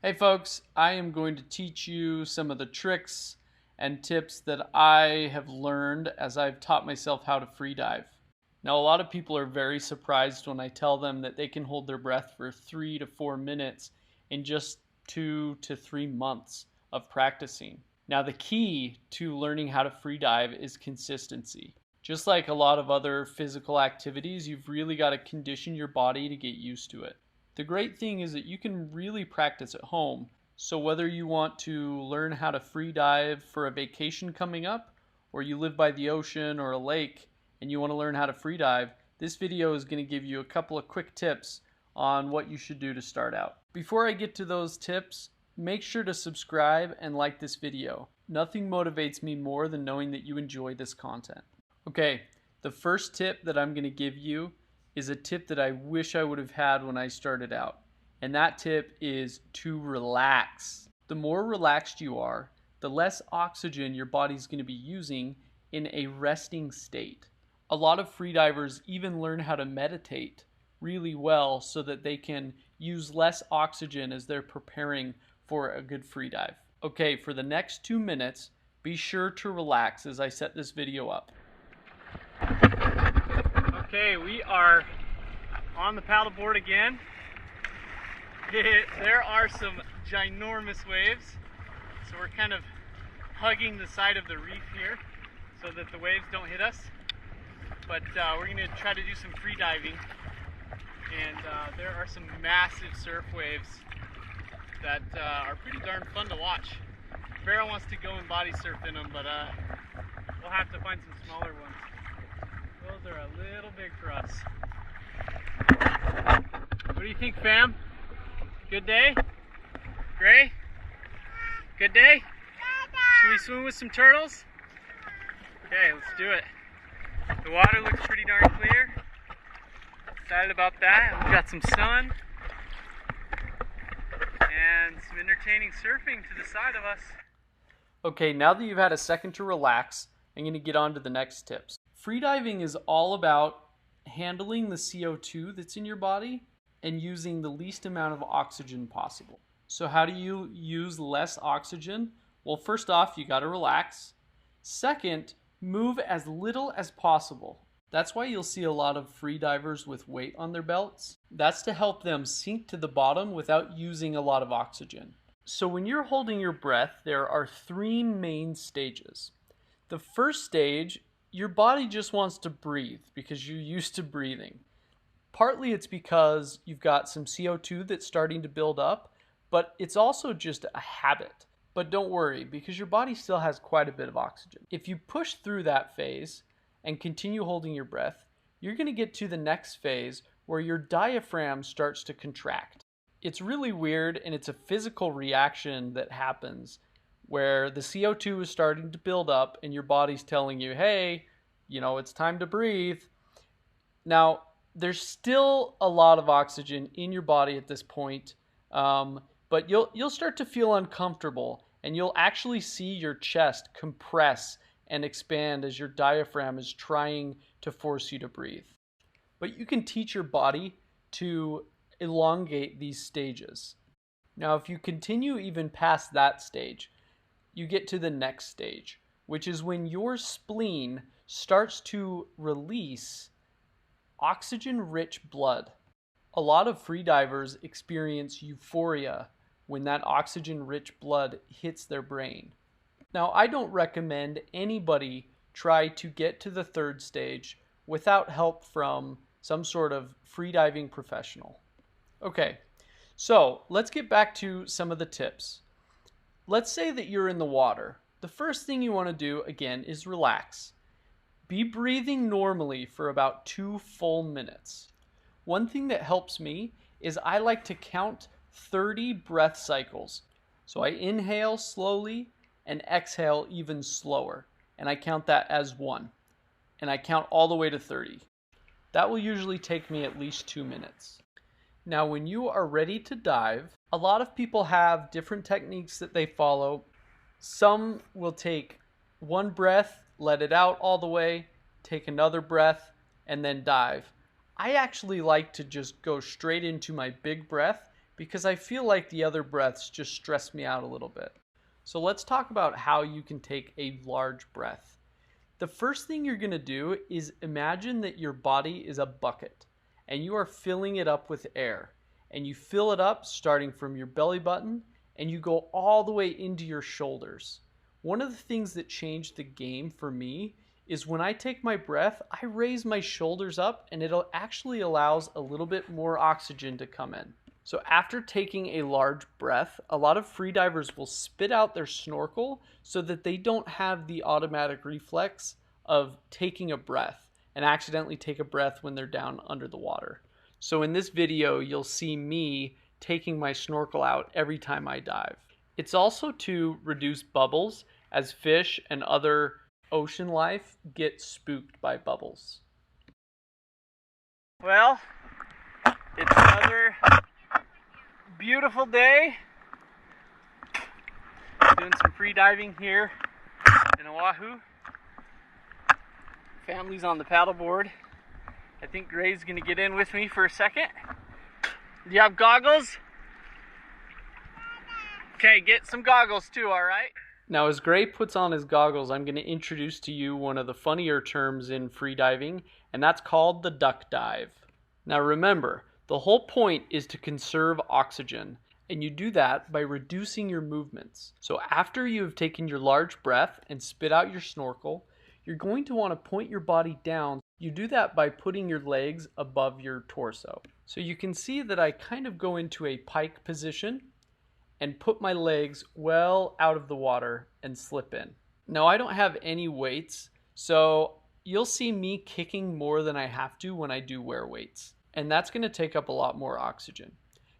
Hey folks, I am going to teach you some of the tricks and tips that I have learned as I've taught myself how to free dive. Now, a lot of people are very surprised when I tell them that they can hold their breath for 3 to 4 minutes in just 2 to 3 months of practicing. Now, the key to learning how to free dive is consistency. Just like a lot of other physical activities, you've really got to condition your body to get used to it. The great thing is that you can really practice at home. So whether you want to learn how to free dive for a vacation coming up, or you live by the ocean or a lake and you want to learn how to free dive, this video is going to give you a couple of quick tips on what you should do to start out. Before I get to those tips, make sure to subscribe and like this video. Nothing motivates me more than knowing that you enjoy this content. Okay, the first tip that I'm going to give you is a tip that I wish I would have had when I started out. And that tip is to relax. The more relaxed you are, the less oxygen your body's going to be using in a resting state. A lot of freedivers even learn how to meditate really well so that they can use less oxygen as they're preparing for a good free dive. Okay, for the next 2 minutes, be sure to relax as I set this video up. Okay, we are on the paddleboard again. There are some ginormous waves, so we're kind of hugging the side of the reef here so that the waves don't hit us. But we're going to try to do some free diving, and there are some massive surf waves that are pretty darn fun to watch. Vera wants to go and body surf in them, but we'll have to find some smaller ones. Those are a little big for us. What do you think, fam? Good day? Gray? Good day? Should we swim with some turtles? Okay, let's do it. The water looks pretty darn clear. Excited about that. We've got some sun and some entertaining surfing to the side of us. Okay, now that you've had a second to relax, I'm going to get on to the next tips. Freediving is all about handling the CO2 that's in your body and using the least amount of oxygen possible. So how do you use less oxygen? Well, first off, you got to relax. Second, move as little as possible. That's why you'll see a lot of freedivers with weight on their belts. That's to help them sink to the bottom without using a lot of oxygen. So when you're holding your breath, there are 3 main stages. The first stage, your body just wants to breathe because you're used to breathing. Partly it's because you've got some CO2 that's starting to build up, but it's also just a habit. But don't worry, because your body still has quite a bit of oxygen. If you push through that phase and continue holding your breath, you're going to get to the next phase where your diaphragm starts to contract. It's really weird, and it's a physical reaction that happens where the CO2 is starting to build up and your body's telling you, hey, it's time to breathe. Now, there's still a lot of oxygen in your body at this point, but you'll start to feel uncomfortable, and you'll actually see your chest compress and expand as your diaphragm is trying to force you to breathe. But you can teach your body to elongate these stages. Now, if you continue even past that stage, you get to the next stage, which is when your spleen starts to release oxygen-rich blood. A lot of freedivers experience euphoria when that oxygen-rich blood hits their brain. Now, I don't recommend anybody try to get to the third stage without help from some sort of freediving professional. Okay, so let's get back to some of the tips. Let's say that you're in the water. The first thing you want to do, again, is relax. Be breathing normally for about 2 full minutes. One thing that helps me is I like to count 30 breath cycles. So I inhale slowly and exhale even slower. And I count that as 1. And I count all the way to 30. That will usually take me at least 2 minutes. Now, when you are ready to dive, a lot of people have different techniques that they follow. Some will take 1 breath, let it out all the way, take another breath, and then dive. I actually like to just go straight into my big breath because I feel like the other breaths just stress me out a little bit. So let's talk about how you can take a large breath. The first thing you're going to do is imagine that your body is a bucket and you are filling it up with air. And you fill it up starting from your belly button and you go all the way into your shoulders. One of the things that changed the game for me is when I take my breath, I raise my shoulders up and it actually allows a little bit more oxygen to come in. So after taking a large breath, a lot of freedivers will spit out their snorkel so that they don't have the automatic reflex of taking a breath and accidentally take a breath when they're down under the water. So in this video, you'll see me taking my snorkel out every time I dive. It's also to reduce bubbles, as fish and other ocean life get spooked by bubbles. Well, it's another beautiful day. Doing some free diving here in Oahu. Family's on the paddleboard. I think Gray's gonna get in with me for a second. Do you have goggles? Okay, get some goggles too, all right? Now, as Gray puts on his goggles, I'm gonna introduce to you one of the funnier terms in freediving, and that's called the duck dive. Now remember, the whole point is to conserve oxygen, and you do that by reducing your movements. So after you have taken your large breath and spit out your snorkel, you're going to want to point your body down. You do that by putting your legs above your torso. So you can see that I kind of go into a pike position and put my legs well out of the water and slip in. Now I don't have any weights, so you'll see me kicking more than I have to when I do wear weights. And that's going to take up a lot more oxygen.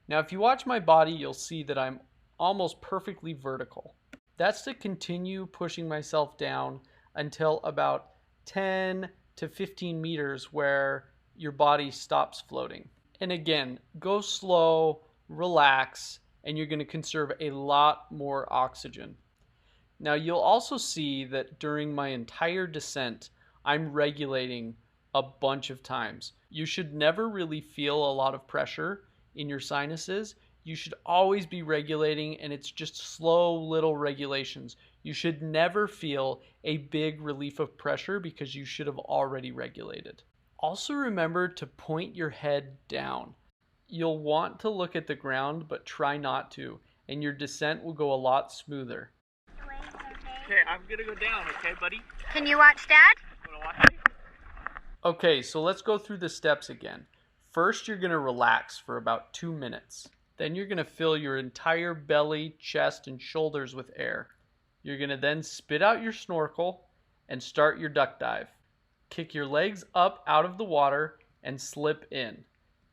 Now if you watch my body, you'll see that I'm almost perfectly vertical. That's to continue pushing myself down until about 10 to 15 meters where your body stops floating. And again, go slow, relax, and you're going to conserve a lot more oxygen. Now you'll also see that during my entire descent, I'm regulating a bunch of times. You should never really feel a lot of pressure in your sinuses. You should always be regulating, and it's just slow little regulations. You should never feel a big relief of pressure because you should have already regulated. Also remember to point your head down. You'll want to look at the ground, but try not to, and your descent will go a lot smoother. Okay, I'm gonna go down, okay, buddy? Can you watch, Dad? You wanna watch me? Okay, so let's go through the steps again. First, you're gonna relax for about 2 minutes. Then you're gonna fill your entire belly, chest, and shoulders with air. You're gonna then spit out your snorkel and start your duck dive. Kick your legs up out of the water and slip in.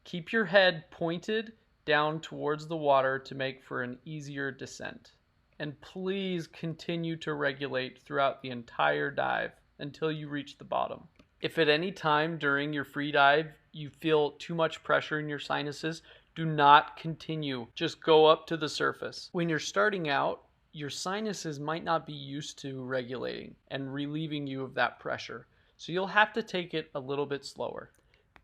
Keep your head pointed down towards the water to make for an easier descent. And please continue to regulate throughout the entire dive until you reach the bottom. If at any time during your free dive you feel too much pressure in your sinuses, do not continue. Just go up to the surface. When you're starting out, your sinuses might not be used to regulating and relieving you of that pressure. So you'll have to take it a little bit slower.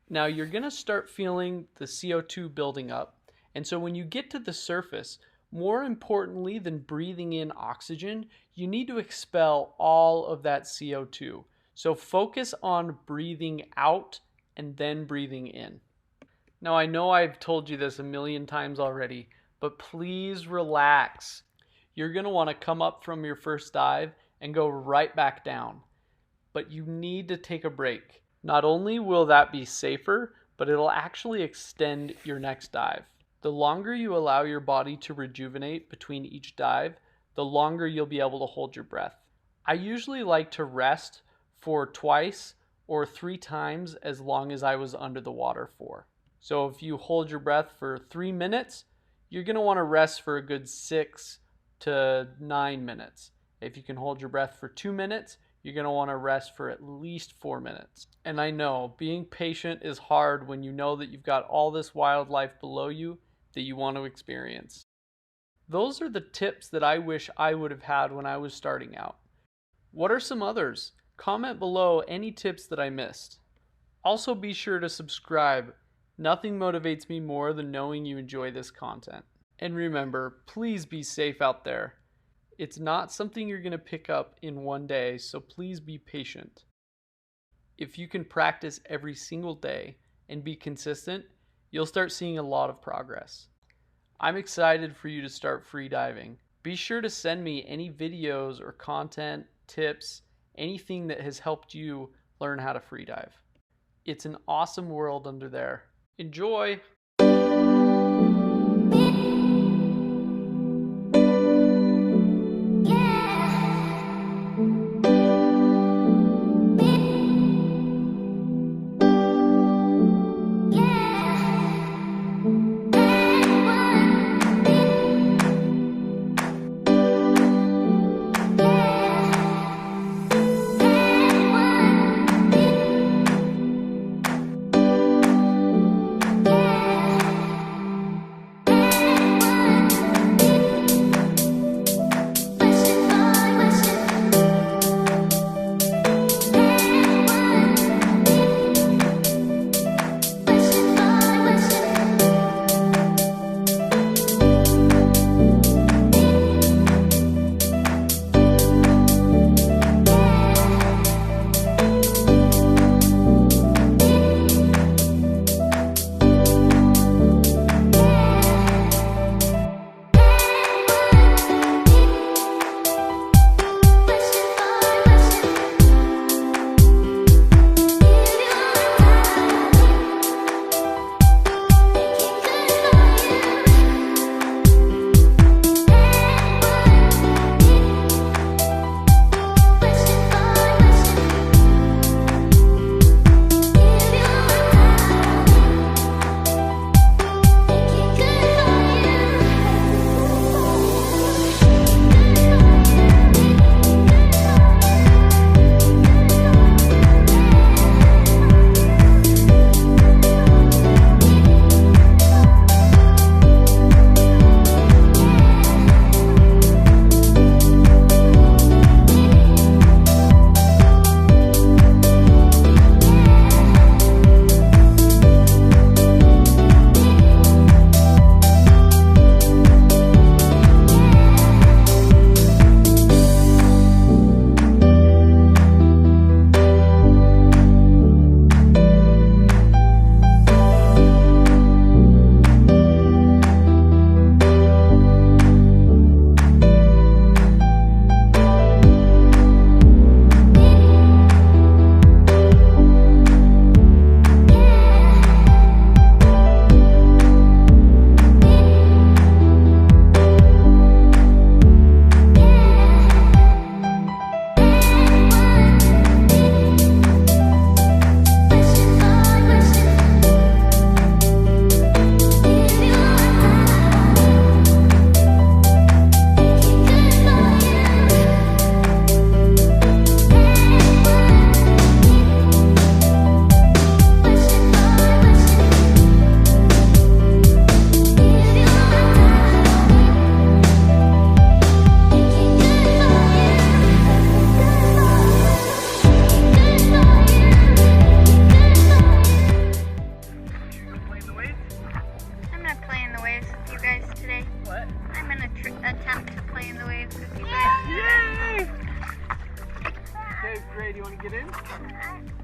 Now you're gonna start feeling the CO2 building up. And so when you get to the surface, more importantly than breathing in oxygen, you need to expel all of that CO2. So focus on breathing out and then breathing in. Now I know I've told you this a million times already, but please relax. You're gonna wanna come up from your first dive and go right back down. But you need to take a break. Not only will that be safer, but it'll actually extend your next dive. The longer you allow your body to rejuvenate between each dive, the longer you'll be able to hold your breath. I usually like to rest for twice or 3 times as long as I was under the water for. So if you hold your breath for 3 minutes, you're going to want to rest for a good 6 to 9 minutes. If you can hold your breath for 2 minutes, you're going to want to rest for at least 4 minutes. And I know being patient is hard when you know that you've got all this wildlife below you that you want to experience. Those are the tips that I wish I would have had when I was starting out. What are some others? Comment below any tips that I missed. Also be sure to subscribe Nothing motivates me more than knowing you enjoy this content. And remember, please be safe out there. It's not something you're going to pick up in one day, so please be patient. If you can practice every single day and be consistent, you'll start seeing a lot of progress. I'm excited for you to start free diving. Be sure to send me any videos or content, tips, anything that has helped you learn how to free dive. It's an awesome world under there. Enjoy! attempt to play in the waves with you guys. Yay! Okay, great. You want to get in?